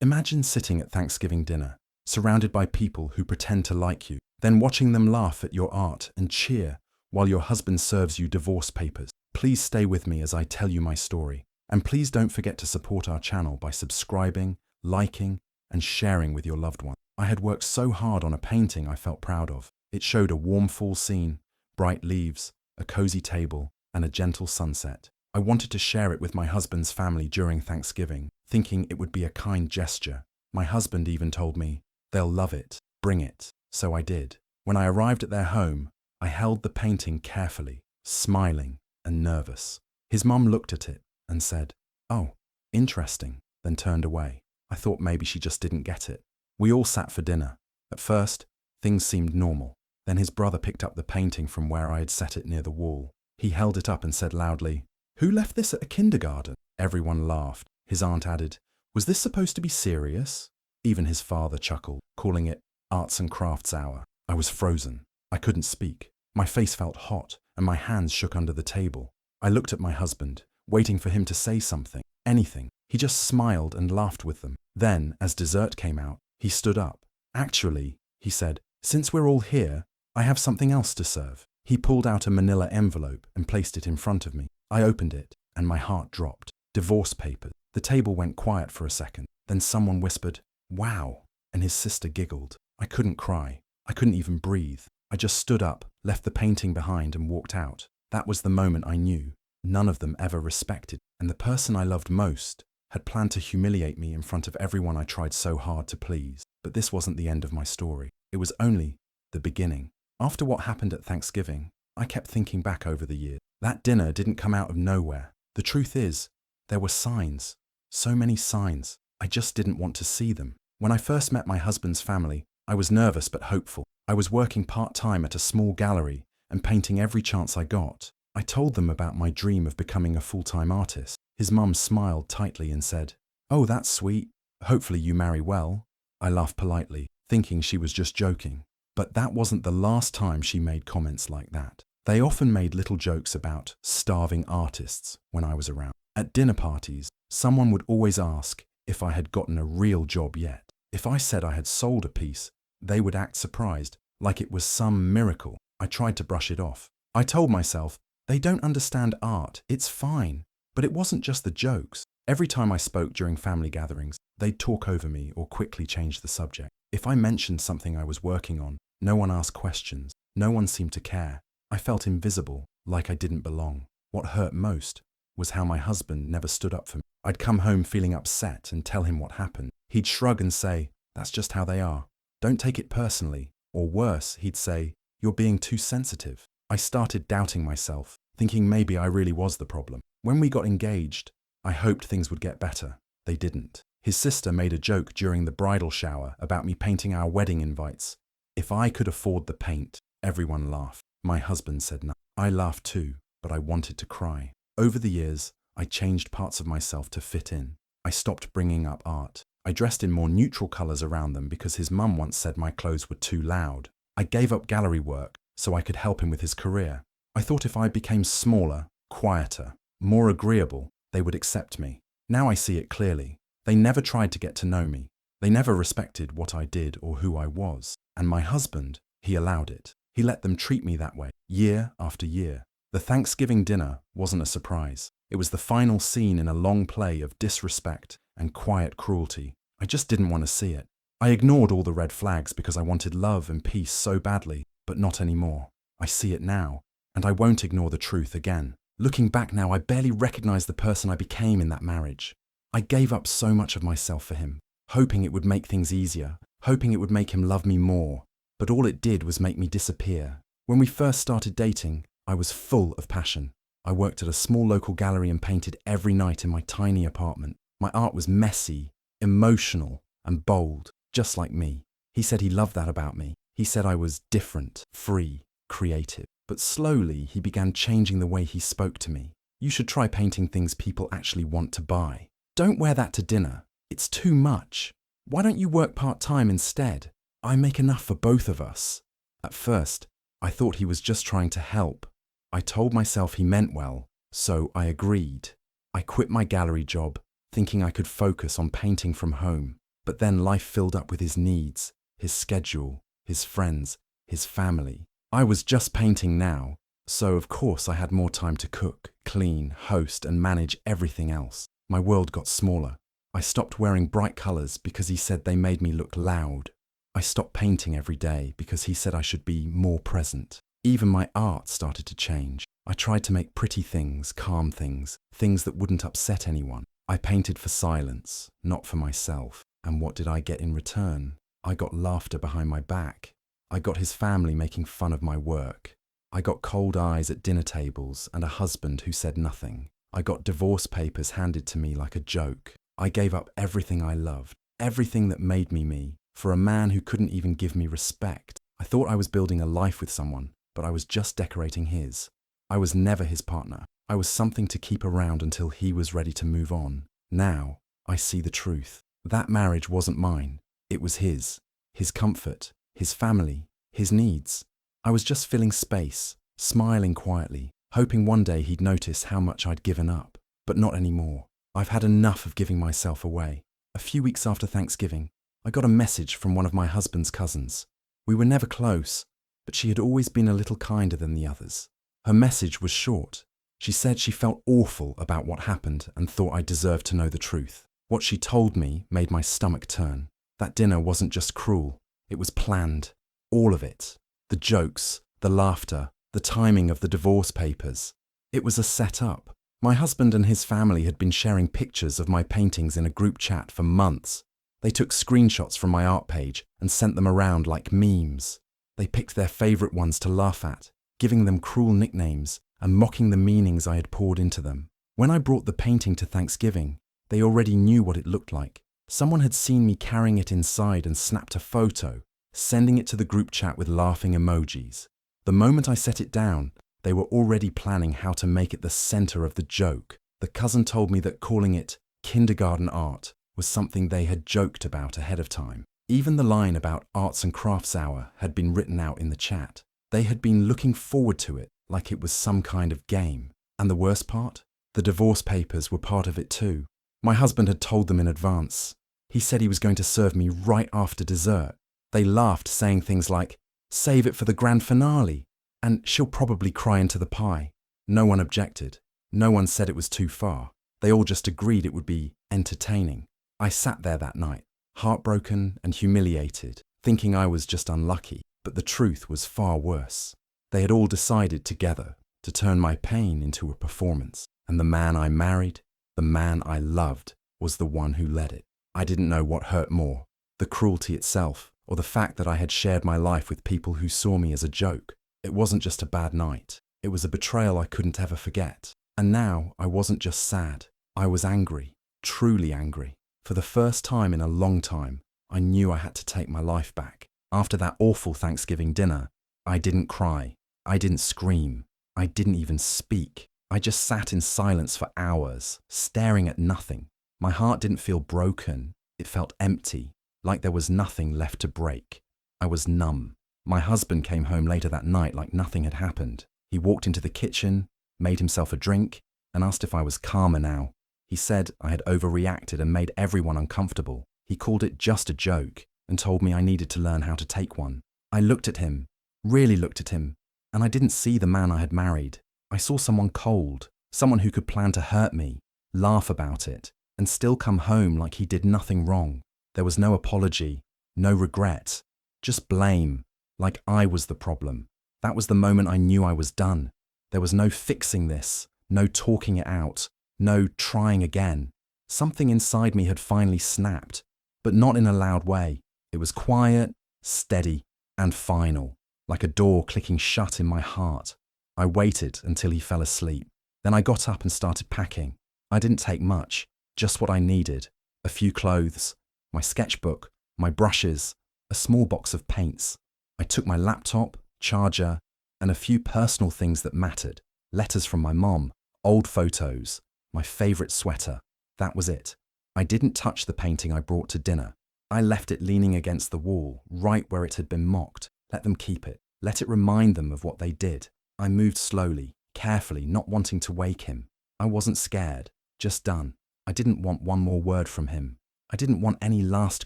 Imagine sitting at Thanksgiving dinner, surrounded by people who pretend to like you, then watching them laugh at your art and cheer while your husband serves you divorce papers. Please stay with me as I tell you my story. And please don't forget to support our channel by subscribing, liking, and sharing with your loved one. I had worked so hard on a painting I felt proud of. It showed a warm fall scene, bright leaves, a cozy table, and a gentle sunset. I wanted to share it with my husband's family during Thanksgiving, thinking it would be a kind gesture. My husband even told me, "They'll love it, bring it." So I did. When I arrived at their home, I held the painting carefully, smiling and nervous. His mum looked at it and said, "Oh, interesting," then turned away. I thought maybe she just didn't get it. We all sat for dinner. At first, things seemed normal. Then his brother picked up the painting from where I had set it near the wall. He held it up and said loudly, "Who left this at a kindergarten?" Everyone laughed. His aunt added, "Was this supposed to be serious?" Even his father chuckled, calling it Arts and Crafts Hour. I was frozen. I couldn't speak. My face felt hot and my hands shook under the table. I looked at my husband, waiting for him to say something, anything. He just smiled and laughed with them. Then, as dessert came out, he stood up. "Actually," he said, "since we're all here, I have something else to serve." He pulled out a manila envelope and placed it in front of me. I opened it, and my heart dropped. Divorce papers. The table went quiet for a second. Then someone whispered, "Wow," and his sister giggled. I couldn't cry. I couldn't even breathe. I just stood up, left the painting behind, and walked out. That was the moment I knew none of them ever respected, and the person I loved most had planned to humiliate me in front of everyone I tried so hard to please. But this wasn't the end of my story. It was only the beginning. After what happened at Thanksgiving, I kept thinking back over the years. That dinner didn't come out of nowhere. The truth is, there were signs. So many signs. I just didn't want to see them. When I first met my husband's family, I was nervous but hopeful. I was working part-time at a small gallery and painting every chance I got. I told them about my dream of becoming a full-time artist. His mum smiled tightly and said, "Oh, that's sweet. Hopefully you marry well." I laughed politely, thinking she was just joking. But that wasn't the last time she made comments like that. They often made little jokes about starving artists when I was around. At dinner parties, someone would always ask if I had gotten a real job yet. If I said I had sold a piece, they would act surprised, like it was some miracle. I tried to brush it off. I told myself, they don't understand art, it's fine. But it wasn't just the jokes. Every time I spoke during family gatherings, they'd talk over me or quickly change the subject. If I mentioned something I was working on, no one asked questions. No one seemed to care. I felt invisible, like I didn't belong. What hurt most was how my husband never stood up for me. I'd come home feeling upset and tell him what happened. He'd shrug and say, "That's just how they are. Don't take it personally." Or worse, he'd say, "You're being too sensitive." I started doubting myself, thinking maybe I really was the problem. When we got engaged, I hoped things would get better. They didn't. His sister made a joke during the bridal shower about me painting our wedding invites. If I could afford the paint, everyone laughed. My husband said no. I laughed too, but I wanted to cry. Over the years, I changed parts of myself to fit in. I stopped bringing up art. I dressed in more neutral colors around them because his mum once said my clothes were too loud. I gave up gallery work so I could help him with his career. I thought if I became smaller, quieter, more agreeable, they would accept me. Now I see it clearly. They never tried to get to know me. They never respected what I did or who I was. And my husband, he allowed it. He let them treat me that way, year after year. The Thanksgiving dinner wasn't a surprise. It was the final scene in a long play of disrespect and quiet cruelty. I just didn't want to see it. I ignored all the red flags because I wanted love and peace so badly, but not anymore. I see it now, and I won't ignore the truth again. Looking back now, I barely recognize the person I became in that marriage. I gave up so much of myself for him, hoping it would make things easier, hoping it would make him love me more. But all it did was make me disappear. When we first started dating, I was full of passion. I worked at a small local gallery and painted every night in my tiny apartment. My art was messy, emotional, and bold, just like me. He said he loved that about me. He said I was different, free, creative. But slowly, he began changing the way he spoke to me. "You should try painting things people actually want to buy. Don't wear that to dinner. It's too much. Why don't you work part-time instead? I make enough for both of us." At first, I thought he was just trying to help. I told myself he meant well, so I agreed. I quit my gallery job, thinking I could focus on painting from home. But then life filled up with his needs, his schedule, his friends, his family. I was just painting now, so of course I had more time to cook, clean, host, and manage everything else. My world got smaller. I stopped wearing bright colours because he said they made me look loud. I stopped painting every day because he said I should be more present. Even my art started to change. I tried to make pretty things, calm things, things that wouldn't upset anyone. I painted for silence, not for myself. And what did I get in return? I got laughter behind my back. I got his family making fun of my work. I got cold eyes at dinner tables and a husband who said nothing. I got divorce papers handed to me like a joke. I gave up everything I loved, everything that made me me, for a man who couldn't even give me respect. I thought I was building a life with someone, but I was just decorating his. I was never his partner. I was something to keep around until he was ready to move on. Now, I see the truth. That marriage wasn't mine. It was his. His comfort, his family, his needs. I was just filling space, smiling quietly, hoping one day he'd notice how much I'd given up. But not anymore. I've had enough of giving myself away. A few weeks after Thanksgiving, I got a message from one of my husband's cousins. We were never close, but she had always been a little kinder than the others. Her message was short. She said she felt awful about what happened and thought I deserved to know the truth. What she told me made my stomach turn. That dinner wasn't just cruel, it was planned. All of it. The jokes, the laughter, the timing of the divorce papers. It was a set-up. My husband and his family had been sharing pictures of my paintings in a group chat for months. They took screenshots from my art page and sent them around like memes. They picked their favourite ones to laugh at, giving them cruel nicknames and mocking the meanings I had poured into them. When I brought the painting to Thanksgiving, they already knew what it looked like. Someone had seen me carrying it inside and snapped a photo, sending it to the group chat with laughing emojis. The moment I set it down, they were already planning how to make it the centre of the joke. The cousin told me that calling it kindergarten art was something they had joked about ahead of time. Even the line about arts and crafts hour had been written out in the chat. They had been looking forward to it like it was some kind of game. And the worst part? The divorce papers were part of it too. My husband had told them in advance. He said he was going to serve me right after dessert. They laughed, saying things like, "Save it for the grand finale," and "She'll probably cry into the pie." No one objected. No one said it was too far. They all just agreed it would be entertaining. I sat there that night, heartbroken and humiliated, thinking I was just unlucky. But the truth was far worse. They had all decided together to turn my pain into a performance. And the man I married, the man I loved, was the one who led it. I didn't know what hurt more, the cruelty itself, or the fact that I had shared my life with people who saw me as a joke. It wasn't just a bad night. It was a betrayal I couldn't ever forget. And now I wasn't just sad. I was angry, truly angry. For the first time in a long time, I knew I had to take my life back. After that awful Thanksgiving dinner, I didn't cry. I didn't scream. I didn't even speak. I just sat in silence for hours, staring at nothing. My heart didn't feel broken. It felt empty, like there was nothing left to break. I was numb. My husband came home later that night like nothing had happened. He walked into the kitchen, made himself a drink, and asked if I was calmer now. He said I had overreacted and made everyone uncomfortable. He called it just a joke and told me I needed to learn how to take one. I looked at him, really looked at him, and I didn't see the man I had married. I saw someone cold, someone who could plan to hurt me, laugh about it, and still come home like he did nothing wrong. There was no apology, no regret, just blame, like I was the problem. That was the moment I knew I was done. There was no fixing this, no talking it out, no trying again. Something inside me had finally snapped, but not in a loud way. It was quiet, steady, and final, like a door clicking shut in my heart. I waited until he fell asleep. Then I got up and started packing. I didn't take much, just what I needed. A few clothes, my sketchbook, my brushes, a small box of paints. I took my laptop, charger, and a few personal things that mattered. Letters from my mom, old photos, my favourite sweater. That was it. I didn't touch the painting I brought to dinner. I left it leaning against the wall, right where it had been mocked. Let them keep it. Let it remind them of what they did. I moved slowly, carefully, not wanting to wake him. I wasn't scared, just done. I didn't want one more word from him. I didn't want any last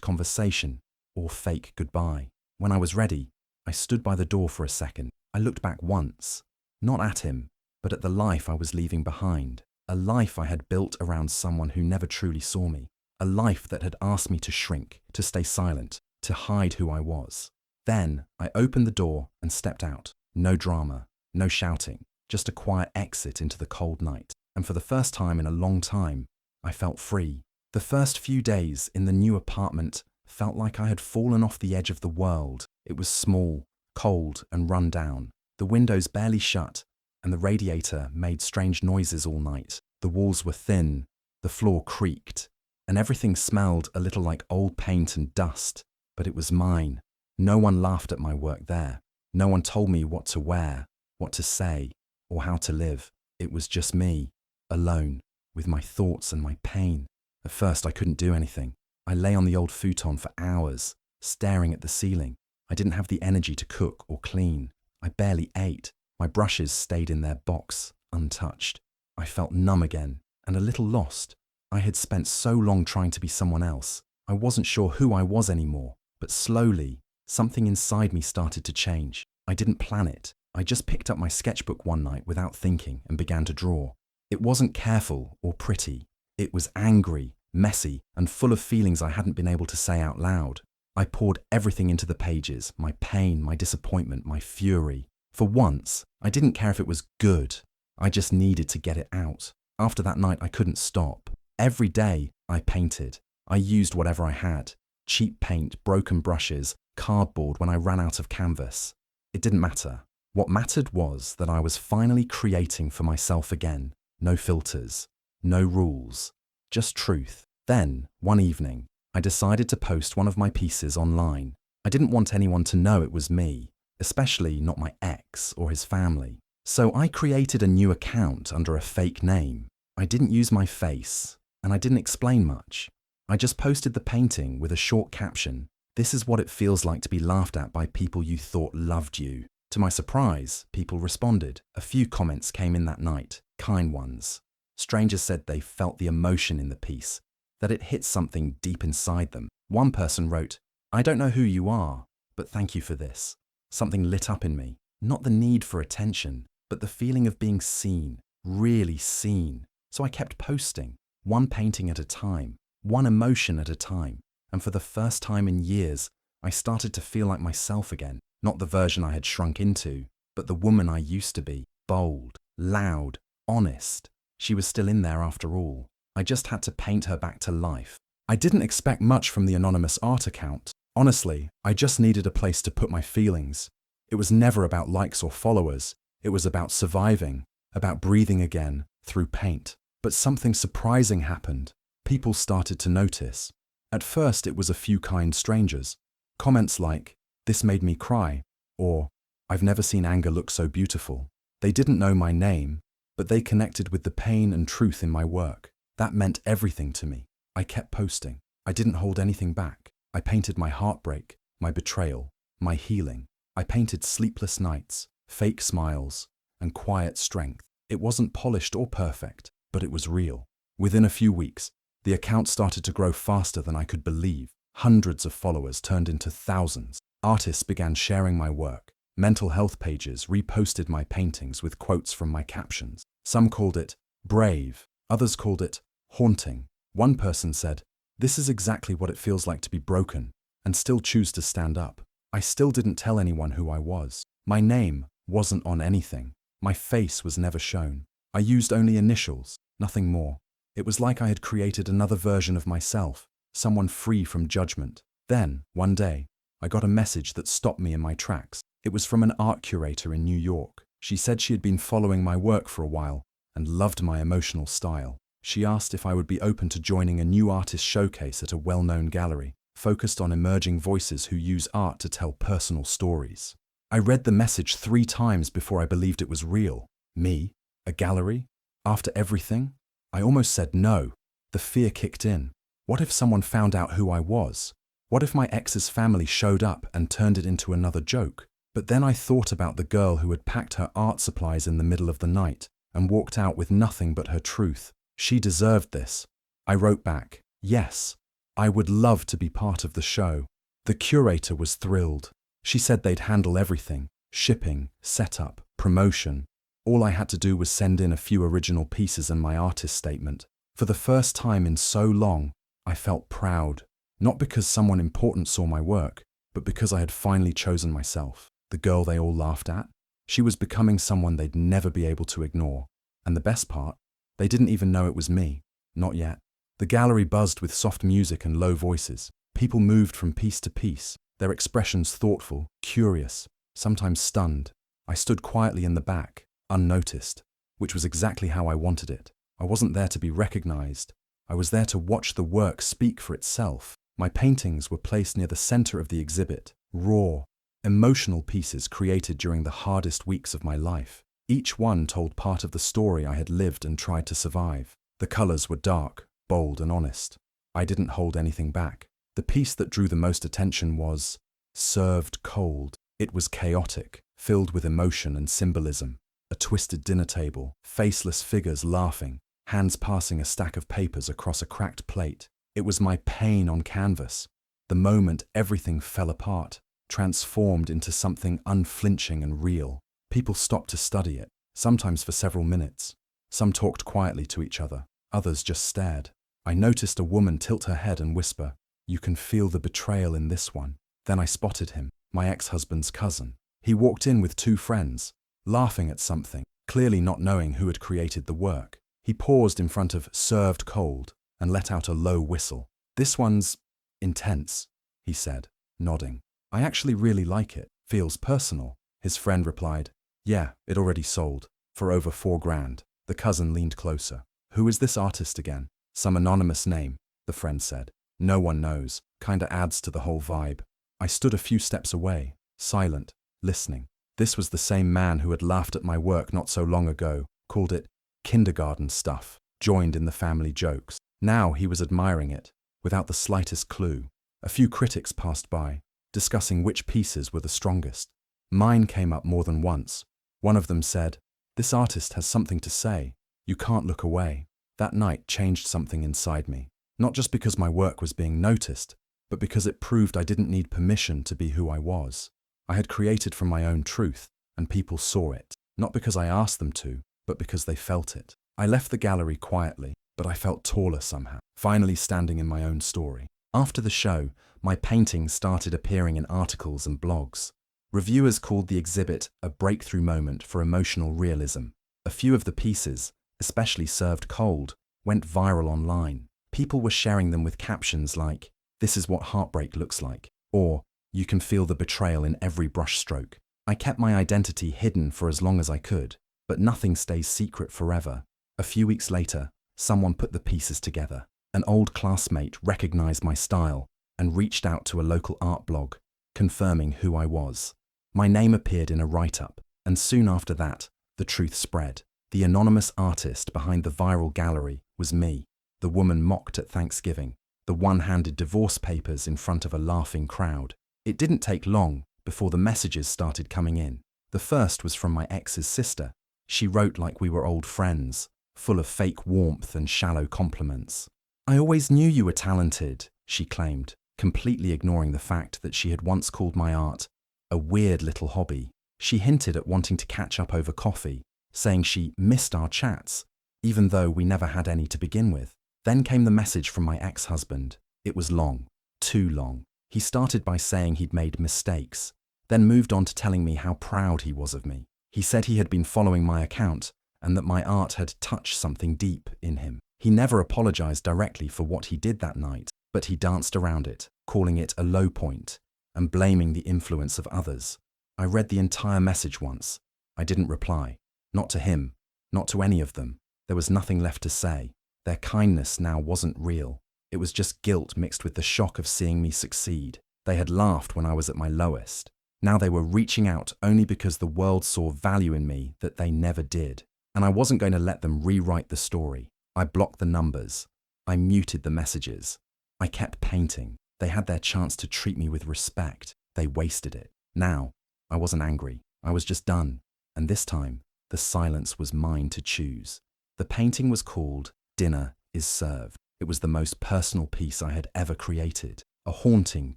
conversation or fake goodbye. When I was ready, I stood by the door for a second. I looked back once, not at him, but at the life I was leaving behind. A life I had built around someone who never truly saw me. A life that had asked me to shrink, to stay silent, to hide who I was. Then I opened the door and stepped out. No drama, no shouting, just a quiet exit into the cold night. And for the first time in a long time, I felt free. The first few days in the new apartment felt like I had fallen off the edge of the world. It was small, cold, and run down. The windows barely shut, and the radiator made strange noises all night. The walls were thin, the floor creaked, and everything smelled a little like old paint and dust. But it was mine. No one laughed at my work there. No one told me what to wear, what to say, or how to live. It was just me, alone, with my thoughts and my pain. At first, I couldn't do anything. I lay on the old futon for hours, staring at the ceiling. I didn't have the energy to cook or clean. I barely ate. My brushes stayed in their box, untouched. I felt numb again, and a little lost. I had spent so long trying to be someone else. I wasn't sure who I was anymore. But slowly, something inside me started to change. I didn't plan it. I just picked up my sketchbook one night without thinking and began to draw. It wasn't careful or pretty. It was angry, messy, and full of feelings I hadn't been able to say out loud. I poured everything into the pages, my pain, my disappointment, my fury. For once, I didn't care if it was good. I just needed to get it out. After that night, I couldn't stop. Every day, I painted. I used whatever I had. Cheap paint, broken brushes, cardboard when I ran out of canvas. It didn't matter. What mattered was that I was finally creating for myself again. No filters, no rules, just truth. Then, one evening, I decided to post one of my pieces online. I didn't want anyone to know it was me, especially not my ex or his family. So I created a new account under a fake name. I didn't use my face, and I didn't explain much. I just posted the painting with a short caption. This is what it feels like to be laughed at by people you thought loved you. To my surprise, people responded. A few comments came in that night, kind ones. Strangers said they felt the emotion in the piece, that it hit something deep inside them. One person wrote, "I don't know who you are, but thank you for this." Something lit up in me. Not the need for attention, but the feeling of being seen, really seen. So I kept posting, one painting at a time, one emotion at a time. And for the first time in years, I started to feel like myself again. Not the version I had shrunk into, but the woman I used to be. Bold, loud, honest. She was still in there after all. I just had to paint her back to life. I didn't expect much from the anonymous art account. Honestly, I just needed a place to put my feelings. It was never about likes or followers. It was about surviving, about breathing again through paint. But something surprising happened. People started to notice. At first, it was a few kind strangers. Comments like, "This made me cry," or "I've never seen anger look so beautiful." They didn't know my name, but they connected with the pain and truth in my work. That meant everything to me. I kept posting. I didn't hold anything back. I painted my heartbreak, my betrayal, my healing. I painted sleepless nights, fake smiles, and quiet strength. It wasn't polished or perfect, but it was real. Within a few weeks, the account started to grow faster than I could believe. Hundreds of followers turned into thousands. Artists began sharing my work. Mental health pages reposted my paintings with quotes from my captions. Some called it brave, others called it haunting. One person said, "This is exactly what it feels like to be broken and still choose to stand up." I still didn't tell anyone who I was. My name wasn't on anything. My face was never shown. I used only initials, nothing more. It was like I had created another version of myself, someone free from judgment. Then, one day, I got a message that stopped me in my tracks. It was from an art curator in New York. She said she had been following my work for a while and loved my emotional style. She asked if I would be open to joining a new artist showcase at a well-known gallery, focused on emerging voices who use art to tell personal stories. I read the message 3 times before I believed it was real. Me? A gallery? After everything? I almost said no. The fear kicked in. What if someone found out who I was? What if my ex's family showed up and turned it into another joke? But then I thought about the girl who had packed her art supplies in the middle of the night and walked out with nothing but her truth. She deserved this. I wrote back, "Yes, I would love to be part of the show. The curator was thrilled. She said they'd handle everything: shipping, setup, promotion. All I had to do was send in a few original pieces and my artist statement. For the first time in so long, I felt proud. Not because someone important saw my work, but because I had finally chosen myself. The girl they all laughed at? She was becoming someone they'd never be able to ignore. And the best part? They didn't even know it was me. Not yet. The gallery buzzed with soft music and low voices. People moved from piece to piece, their expressions thoughtful, curious, sometimes stunned. I stood quietly in the back, unnoticed, which was exactly how I wanted it. I wasn't there to be recognized. I was there to watch the work speak for itself. My paintings were placed near the center of the exhibit, raw, emotional pieces created during the hardest weeks of my life. Each one told part of the story I had lived and tried to survive. The colors were dark, bold, and honest. I didn't hold anything back. The piece that drew the most attention was Served Cold. It was chaotic, filled with emotion and symbolism. A twisted dinner table, faceless figures laughing, hands passing a stack of papers across a cracked plate. It was my pain on canvas. The moment everything fell apart, transformed into something unflinching and real. People stopped to study it, sometimes for several minutes. Some talked quietly to each other, others just stared. I noticed a woman tilt her head and whisper, "You can feel the betrayal in this one." Then I spotted him, my ex-husband's cousin. He walked in with two friends, laughing at something, clearly not knowing who had created the work. He paused in front of Served Cold and let out a low whistle. "This one's intense," he said, nodding. "I actually really like it. Feels personal." His friend replied, "Yeah, it already sold. For over $4,000. The cousin leaned closer. "Who is this artist again?" "Some anonymous name," the friend said. "No one knows. Kinda adds to the whole vibe." I stood a few steps away, silent, listening. This was the same man who had laughed at my work not so long ago, called it kindergarten stuff, joined in the family jokes. Now he was admiring it, without the slightest clue. A few critics passed by, discussing which pieces were the strongest. Mine came up more than once. One of them said, "This artist has something to say. You can't look away." That night changed something inside me. Not just because my work was being noticed, but because it proved I didn't need permission to be who I was. I had created from my own truth, and people saw it. Not because I asked them to, but because they felt it. I left the gallery quietly, but I felt taller somehow, finally standing in my own story. After the show, my paintings started appearing in articles and blogs. Reviewers called the exhibit a breakthrough moment for emotional realism. A few of the pieces, especially Served Cold, went viral online. People were sharing them with captions like, "This is what heartbreak looks like," or "You can feel the betrayal in every brushstroke." I kept my identity hidden for as long as I could, but nothing stays secret forever. A few weeks later, someone put the pieces together. An old classmate recognized my style and reached out to a local art blog, confirming who I was. My name appeared in a write-up, and soon after that, the truth spread. The anonymous artist behind the viral gallery was me, the woman mocked at Thanksgiving, the one-handed divorce papers in front of a laughing crowd. It didn't take long before the messages started coming in. The first was from my ex's sister. She wrote like we were old friends, full of fake warmth and shallow compliments. "I always knew you were talented," she claimed, completely ignoring the fact that she had once called my art a weird little hobby. She hinted at wanting to catch up over coffee, saying she missed our chats, even though we never had any to begin with. Then came the message from my ex-husband. It was long, too long. He started by saying he'd made mistakes, then moved on to telling me how proud he was of me. He said he had been following my account and that my art had touched something deep in him. He never apologized directly for what he did that night, but he danced around it, calling it a low point and blaming the influence of others. I read the entire message once. I didn't reply. Not to him, not to any of them. There was nothing left to say. Their kindness now wasn't real. It was just guilt mixed with the shock of seeing me succeed. They had laughed when I was at my lowest. Now they were reaching out only because the world saw value in me that they never did. And I wasn't going to let them rewrite the story. I blocked the numbers. I muted the messages. I kept painting. They had their chance to treat me with respect. They wasted it. Now, I wasn't angry. I was just done. And this time, the silence was mine to choose. The painting was called Dinner is Served. It was the most personal piece I had ever created. A haunting,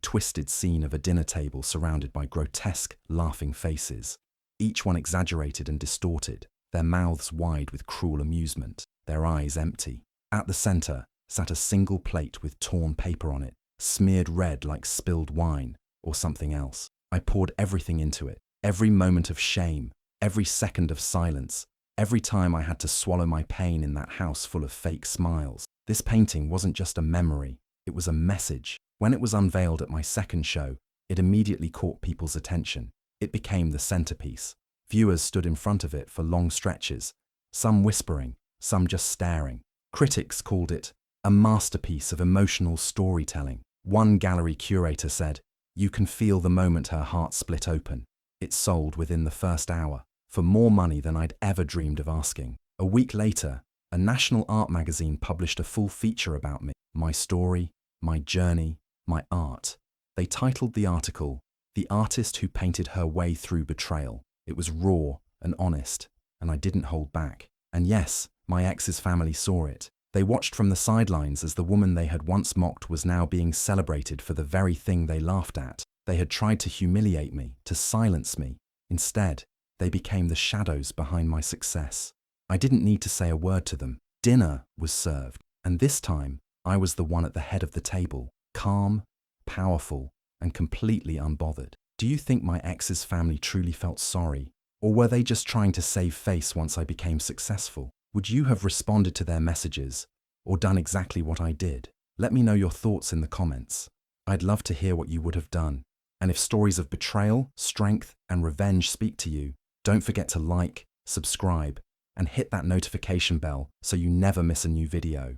twisted scene of a dinner table surrounded by grotesque, laughing faces, each one exaggerated and distorted, their mouths wide with cruel amusement, their eyes empty. At the center sat a single plate with torn paper on it, smeared red like spilled wine or something else. I poured everything into it, every moment of shame, every second of silence, every time I had to swallow my pain in that house full of fake smiles. This painting wasn't just a memory, it was a message. When it was unveiled at my second show, it immediately caught people's attention. It became the centerpiece. Viewers stood in front of it for long stretches, some whispering, some just staring. Critics called it a masterpiece of emotional storytelling. One gallery curator said, "You can feel the moment her heart split open." It sold within the first hour, for more money than I'd ever dreamed of asking. A week later, a national art magazine published a full feature about me, my story, my journey, my art. They titled the article, "The Artist Who Painted Her Way Through Betrayal." It was raw and honest, and I didn't hold back. And yes, my ex's family saw it. They watched from the sidelines as the woman they had once mocked was now being celebrated for the very thing they laughed at. They had tried to humiliate me, to silence me. Instead, they became the shadows behind my success. I didn't need to say a word to them. Dinner was served, and this time, I was the one at the head of the table, calm, powerful, and completely unbothered. Do you think my ex's family truly felt sorry? Or were they just trying to save face once I became successful? Would you have responded to their messages, or done exactly what I did? Let me know your thoughts in the comments. I'd love to hear what you would have done. And if stories of betrayal, strength, and revenge speak to you, don't forget to like, subscribe, and hit that notification bell so you never miss a new video.